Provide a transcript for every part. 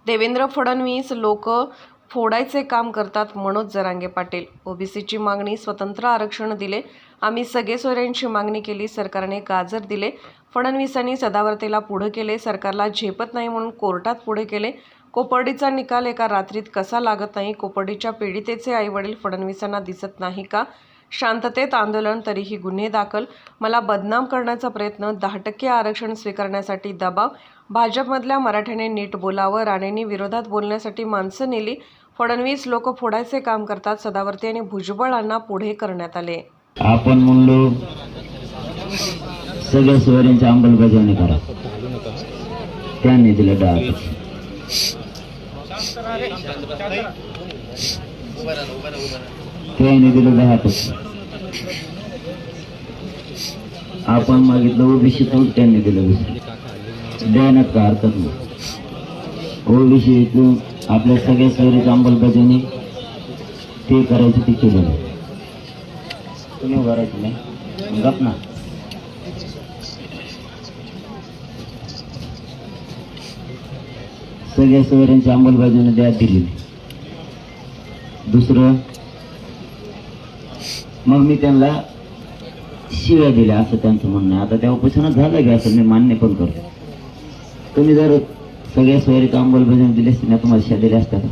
देवेंद्र फडणवीस लोक फोडायचे काम करतात. मनोज जरांगे पाटील. ओबीसीची मागणी स्वतंत्र आरक्षण दिले. आम्ही सगळे सोयऱ्यांची मागणी केली. सरकारने गाजर दिले. फडणवीसांनी सदावर्तेला पुढे केले. सरकारला झेपत नाही म्हणून कोर्टात पुढे केले. कोपर्डीचा निकाल एका रात्रीत कसा लागत नाही? कोपर्डीच्या पीडितेचे आईवडील फडणवीसांना दिसत नाही का? शांततेत आंदोलन, तरीही गुन्हे दाखल. मला बदनाम करण्याचा प्रयत्न. 10% आरक्षण स्वीकारण्यासाठी दबाव. भाजपमधल्या मराठ्याने नीट बोलावं. राणेंनी विरोधात बोलण्यासाठी माणसं नेली. फडणवीस लोक फोडायचे काम करतात. सदावर्ते आणि भुजबळांना पुढे करण्यात आले. आपण म्हणलो सगळ्या सोयऱ्यांची अंमलबजावणी करा. त्यांनी दिलं डाळ. त्यांनी दिलं 10%. आपण मागितलं ओबीसीतून, त्यांनी दिलं देण्यात का हरकत नाही. ओबीसीतून आपल्या सगळ्या सोयरीची अंमलबजावणी ते करायची, ती केली नाही. तुम्ही भरायची नाही गप ना. सगळ्या सोयऱ्यांची अंमलबजावणी द्या दिली. दुसरं मग मी त्यांना शिव्या दिल्या असं त्यांचं म्हणणं आहे. आता त्या उपोषणात झालं की असं मी मान्य पण करतो. तुम्ही जर सगळ्या सोयरीची अंमलबजावणी दिली असती ना, तुम्हाला शिव्या दिल्या असत्या का?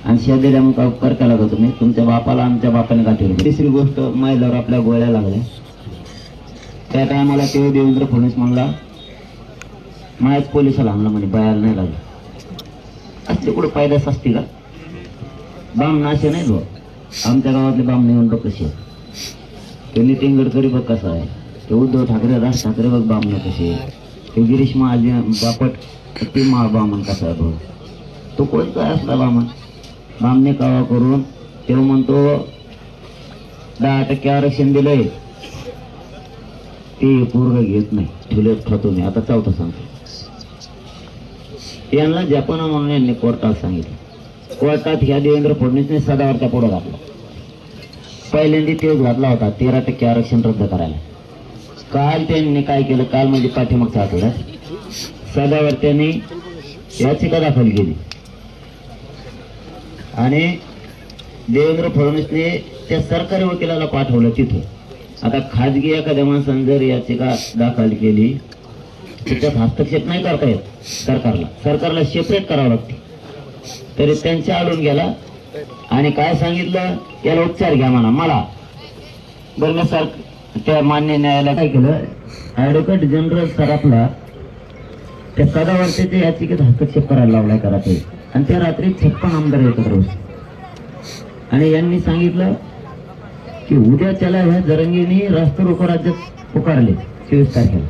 आणि शिव्या दिल्या मग उपकार केला का तुम्ही? तुमच्या बापाला आमच्या बापाने गाठवलं. तिसरी गोष्ट, महिलावर आपल्या गोळ्या लागल्या. त्या टायमाला ते देवेंद्र फडणवीस म्हणला माझ्याच पोलिसाला आणलं म्हणे, बायाला नाही लागलं. असते कुठं पायदास असते का? बाम नाशे नाही बघ. आमच्या गावातले बाम निवडणूक कशी आहे, ते नितीन गडकरी बघ कसा आहे, ते उद्धव ठाकरे, राज ठाकरे बघ बामण कसे आहे, ते गिरीश महाजी बापट ते बामण कसा आहे बघ. तो कोणता असला बामण? बामने कावा करून तेव्हा म्हणतो 10% आरक्षण दिलंय, ते पूर्ण घेत नाही. ठेवले खातो मी. आता चौथा सांगतो. यांना जपान म्हणून यांनी कोर्टात सांगितलं. कोर्टात ह्या देवेंद्र फडणवीसने सदावरच्या पुढे घातला. पहिल्यांदा तेच घातला होता 13% आरक्षण रद्द करायला. काल त्यांनी काय केलं? काल म्हणजे पाठीमागच्या आठवड्यात सदावर्त्यांनी याचिका दाखल केली आणि देवेंद्र फडणवीसने त्या सरकारी वकिलाला पाठवलं तिथे. आता खाजगी एखाद्या माणसाने जर याचिका दाखल केली त्याच्यात हस्तक्षेप नाही करता येत सरकारला. सरकारला सेपरेट करावं लागते. तरी त्यांच्या आडून गेला आणि काय सांगितलं? याला उपचार घ्या म्हणा मला. बरं मी सर त्या मान्य न्यायालयाला काय केलं? ॲडव्होकेट जनरल सराफला त्या सदावर्तेच्या याचिकेत हस्तक्षेप करायला लावलाय कराटे. आणि त्या रात्री 56 आमदार एकत्र होते आणि यांनी सांगितलं की उद्या त्याला ह्या जरंगीने रास्ता रोको राज्यात पुकारले 24 तारखेला.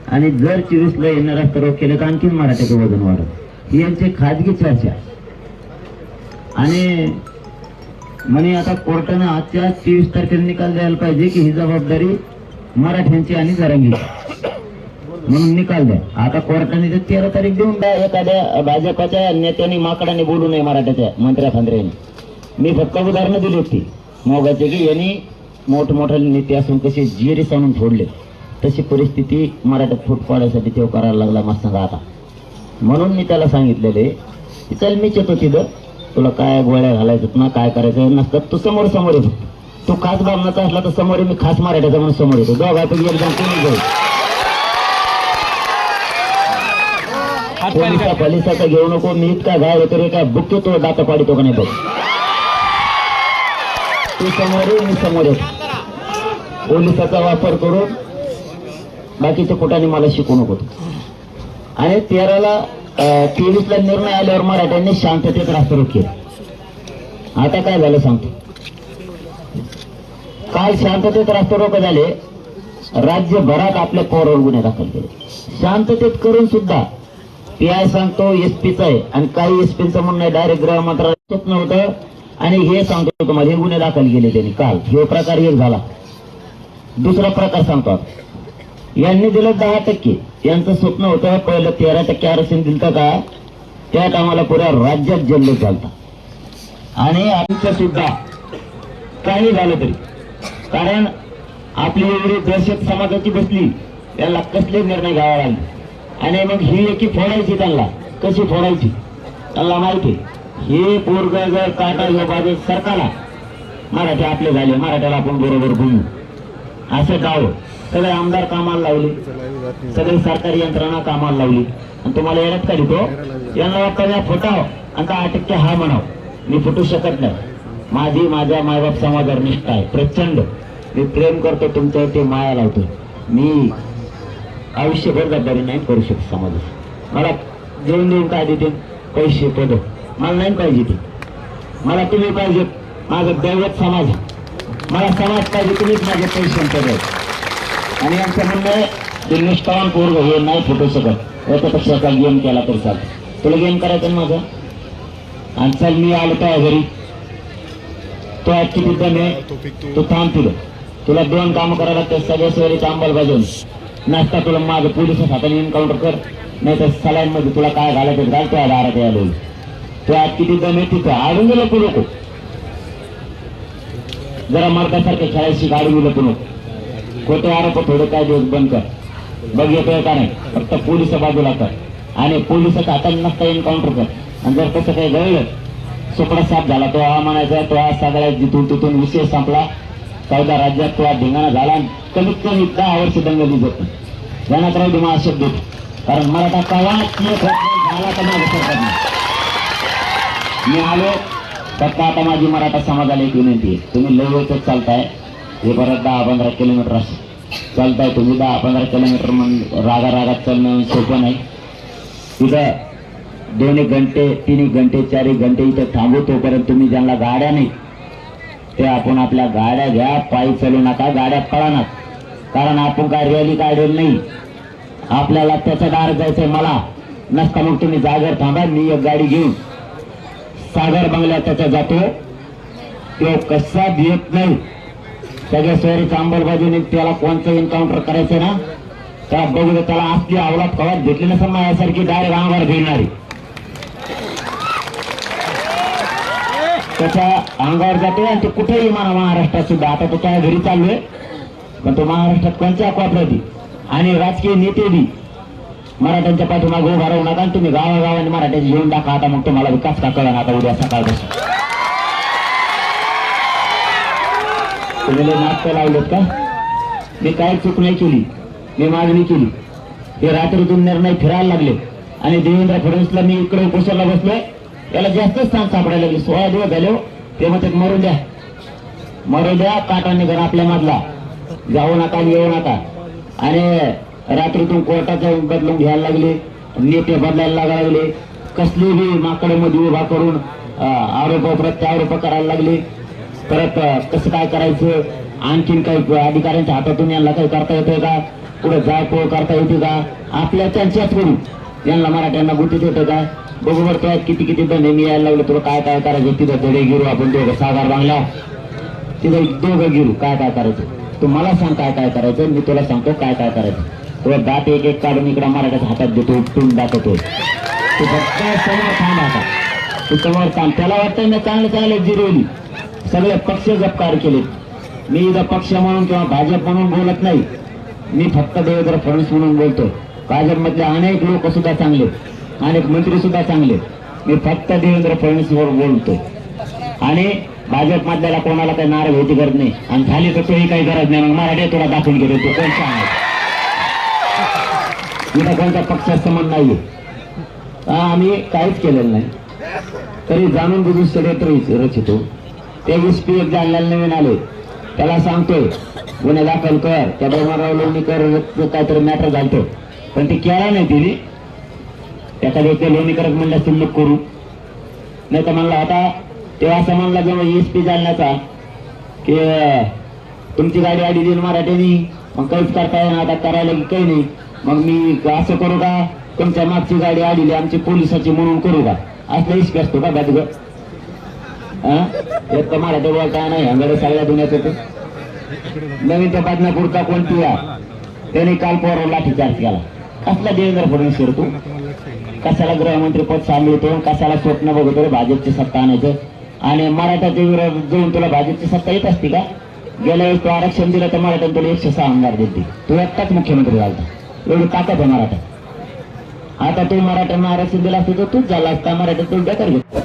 आणि जर 24ला यांना रास्ता रोको केलं तर आणखीन मराठ्याचं वजन वाढत. ही यांची खाजगी चर्चा. आणि म्हणे आता कोर्टानं आजच्या 23 तारखेला निकाल द्यायला पाहिजे की ही जबाबदारी मराठ्यांची आणि जरांगीची म्हणून निकाल द्या. आता कोर्टाने 13 तारीख देऊन द्या. एखाद्या भाजपाच्या नेत्यांनी माकडाने बोलू नये मराठ्याच्या मंत्र्या खांद्र्याने. मी फक्त उदाहरणं दिली होती मोगाचे की यांनी मोठमोठे नेते असून कसे जिरे सांगून फोडले, तशी परिस्थिती मराठ्यात फूट पाडण्यासाठी तो करायला लागला मस्त. आता म्हणून मी त्याला सांगितलेले की चल मीच येतो तिथं, तुला काय गोळ्या घालायचं ना काय करायचं नसतं, तू समोर समोर येतो. तू खास बामणाचा असला तर समोर मी खास मराठ्याचा म्हणून समोर येतो. दोघांपैकी एकदम कोणी जाईल. पोलिसाचा घेऊ नको. मी इतका घाय तरी काय बुक्के तो दाता पाडितो का नाही बघ. तू समोर ये, मी समोर येतो. पोलिसाचा वापर करून बाकीच्या कुठाने मला शिकवू नको. आणि 23ला निर्णय आल्यावर मराठ्यांनी शांततेत रास्ता रोको केला. आता काय झालं सांगतो. काल शांततेत रास्ता रोको झाले. राज्यभरात आपल्या पोरावर गुन्हे दाखल केले. शांततेत करून सुद्धा पीआय सांगतो एसपीचा आहे आणि काही एसपीचं म्हणणं आहे डायरेक्ट गृह मंत्रालयात नव्हतं. आणि हे सांगतो तुम्हाला हे गुन्हे दाखल केले त्यांनी काल. हे प्रकार एक झाला. दुसरा प्रकार सांगतो. यांनी दिलं 10%. यांचं स्वप्न होतं पहिलं 13% आरक्षण दिलं का त्या टायमाला पुऱ्या राज्यात जल्लोष झालता. आणि आमचं सुद्धा काही झालं तरी, कारण आपली एवढी दहशत समाजाची बसली, त्याला कसले निर्णय घ्यावा लागले. आणि मग ही एकी फोडायची त्यांना कशी फोडायची त्याला माहिती. हे पोरग जर काटा बाजू सरकारला मराठी आपले झाले, मराठ्याला आपण बरोबर बोलू असं गाव. सगळे आमदार कामाला लावले, सगळी सरकारी यंत्रणा कामाला लावली आणि तुम्हाला येण्यात का देतो यांना वाटतं फुटाव आणि का अटक्के हा म्हणाव. मी फुटू शकत नाही. माझी माझ्या मायबाप समाजावर निष्ठा आहे प्रचंड. मी प्रेम करतो तुमच्यावर, ते माया लावतो. मी आयुष्यभर गद्दारी नाही करू शकत समाजात. मला जेवण देऊन काय देते पैसे पद मला नाही पाहिजे ते. मला तुम्ही पाहिजे, माझं दैवत समाज. मला समाज पाहिजे, तुम्हीच माझे पैसे पद. आणि आमचं म्हणणं आहे ते निष्ठावान पोरग हे नाही फुटू शकत. याच्यापेक्षा गेम केला तर चालतो. तुला गेम करायचं ना माझा. आणि चल मी आलो त्या घरी, तो आज किती दम आहे तू थांब. तुला 2 कामं करायला लागते. सगळ्या सोयरीचा अंमलबजावणी नाश्ता तुला माझं पोलिसात हाताने एन्काउंटर कर, नाही तर सलाईन मध्ये तुला काय घालायचं घाल. त्या दारात यायला तो आज किती दम आहे तिथं आडून गेलो तू नको. जरा मर्दासारखे खेळायची आडून गेलो तू नको. खोटे आरोप थोडे काय दिवस बंद कर. बघ येतोय का नाही, फक्त पोलिस बाजूला कर आणि पोलिसाच्या हाताने नसता एन्काउंटर कर. आणि जर तसं काही गळलं सुपडा साफ झाला तो हा म्हणायचा तो आज सगळ्या जिथून तिथून विषय संपला. 14 राज्यात तो आज धिंगाणा झाला आणि कमीत कमी 10 वर्ष दंगली जात ध्यानात राहू दे. मला शब्द देतो कारण मराठा कवा झाला तर माझं सरकार नाही. मी आलो फक्त आता माझी मराठा समाजाला एक विनंती आहे. तुम्ही लवकरच चालताय, हे परत 10-15 किलोमीटर चालताय तुम्ही. 10-15 किलोमीटर मग रागात चालणं सोपं नाही. तिथं 2 घंटे 3 घंटे 4 घंटे इथं थांबू. तोपर्यंत तुम्ही ज्यांना गाड्या नाही ते आपण आपल्या गाड्या घ्या. पायी चालू नका, गाड्या पळणार. कारण आपण काय रॅली काढेल नाही. आपल्याला त्याच्या दारात जायचंय. मला नसता मग तुम्ही जागेवर थांबा. मी एक गाडी घेऊन सागर बंगल्यात त्याच्या जातो. तो कसा देत नाही. सगळ्या सोयरीच्या अंमलबजावणी त्याला कोणतं एन्काउंटर करायचं ना त्याला बघू. त्याला असली अवलाद कवात भेटली नसेल माझ्यासारखी डायरेक्ट अंगावर घेणारी. त्याच्या अंगावर जाते आणि ते कुठेही म्हणा महाराष्ट्रात सुद्धा. आता तो त्या घरी चाललोय पण तो महाराष्ट्रात कोणत्या कोपऱ्यात आणि राजकीय नेते बी मराठ्यांच्या पाठीमागे उभा राहू नका. आणि तुम्ही गावागावाने मराठ्याची घेऊन टाका. आता मग तुम्हाला विकास का कळणार आता उद्या सकाळपासून. तुम्ही नाटकं लावलेत का? मी काय चूक नाही केली. मी मागणी केली. हे रात्रीतून निर्णय फिरायला लागले आणि देवेंद्र फडणवीसला मी इकडे उपोषणाला बसलोय. याला जास्तच स्थान सापडायला लागले. 16 दिवस झाले ते म्हणते मरू द्या काटा निघा आपल्या मधला. जाऊ नका येऊ नका. आणि रात्रीतून कोर्टाचं बदलून घ्यायला लागले. नेते बदलायला लागायला लागले. कसली बी माकडेमध्ये उभा करून आरोप प्रत्यारोप करायला लागले. परत कसं काय करायचं, आणखीन काही अधिकाऱ्यांच्या हातातून यांना काही करता येतंय का, पुढे जायपोळ करता येते का, आपल्या त्यांच्याच करून यांना मराठ्यांना गुटीत होतं का. बघू बरं किती किती दंड मी यायला लागलो. तुला काय काय करायचं तिथं धडे गिरू आपण दोघं सागर बांगला तिथं दोघं गिरू काय काय करायचं. तू मला सांग काय काय करायचं, मी तुला सांगतो काय काय करायचं. तुला दात एक एक काढून इकडे मराठ्याच्या हातात देतो उपटून दाखवतो. तू फक्त समोर थांब. आता तू समोर थांब. त्याला वाटतं मी चांगले जिरवली. सगळे पक्ष जपकार केले. मी इथं पक्ष म्हणून किंवा भाजप म्हणून बोलत नाही. मी फक्त देवेंद्र फडणवीस म्हणून बोलतो. भाजपमधले अनेक लोक सुद्धा चांगले, अनेक मंत्री सुद्धा चांगले. मी फक्त देवेंद्र फडणवीसवर बोलतो. आणि भाजप मधल्याला कोणाला काही नाराज होती गरज नाही. आणि झाली तर तोही काही गरज नाही. मग मराठी तुला दाखवून गेलो. तो कोण सांगायचं इथं कोणत्या पक्षात संबंध नाहीये. आम्ही काहीच केलेलं नाही. तरी जाणून बुजून षडयंत्र रचितो. ते SP एक जाणलेला नवीन आले त्याला सांगतोय गुन्हे दाखल कर. त्या ब्रह्मराव लोणीकर काहीतरी मॅटर घालतो पण ती केला नाही तिने. एखाद्या लोणीकरच म्हणलं असतील लोक करू नाही तर म्हणला आता तेव्हा असं म्हणला जेव्हा SP जालण्याचा की तुमची गाडी आडी देऊन मराठ्यांनी मग काहीच करता येईल आता करायला की काही नाही. मग मी असं करू का, तुमच्या मागची गाडी आलेली आमची पोलिसाची म्हणून करू का, असं SP असतो का बाजू. एक तर मराठी बोलता नाही हंगारे सगळ्या दुनियात होते. नवीन त्या बदनापूरचा कोणती त्याने काल पोरावर लाठीचार्ज केला. कसला देवेंद्र फडणवीस करतो, कशाला गृहमंत्री पद सांभाळतो, कशाला स्वप्न बघतो भाजपची सत्ता आणायचं. आणि मराठाच्या विरोधात जाऊन तुला भाजपची सत्ता येत असते का. गेल्या वेळेस तू आरक्षण दिलं तर मराठ्याने तुला 106 आमदार देते. तू एकटाच मुख्यमंत्री झाला. एवढी ताकद आहे मराठा. आता तू मराठ्यांना आरक्षण दिलं असतं तर तूच झाला असता, मराठ्यात तू बेकार घेत.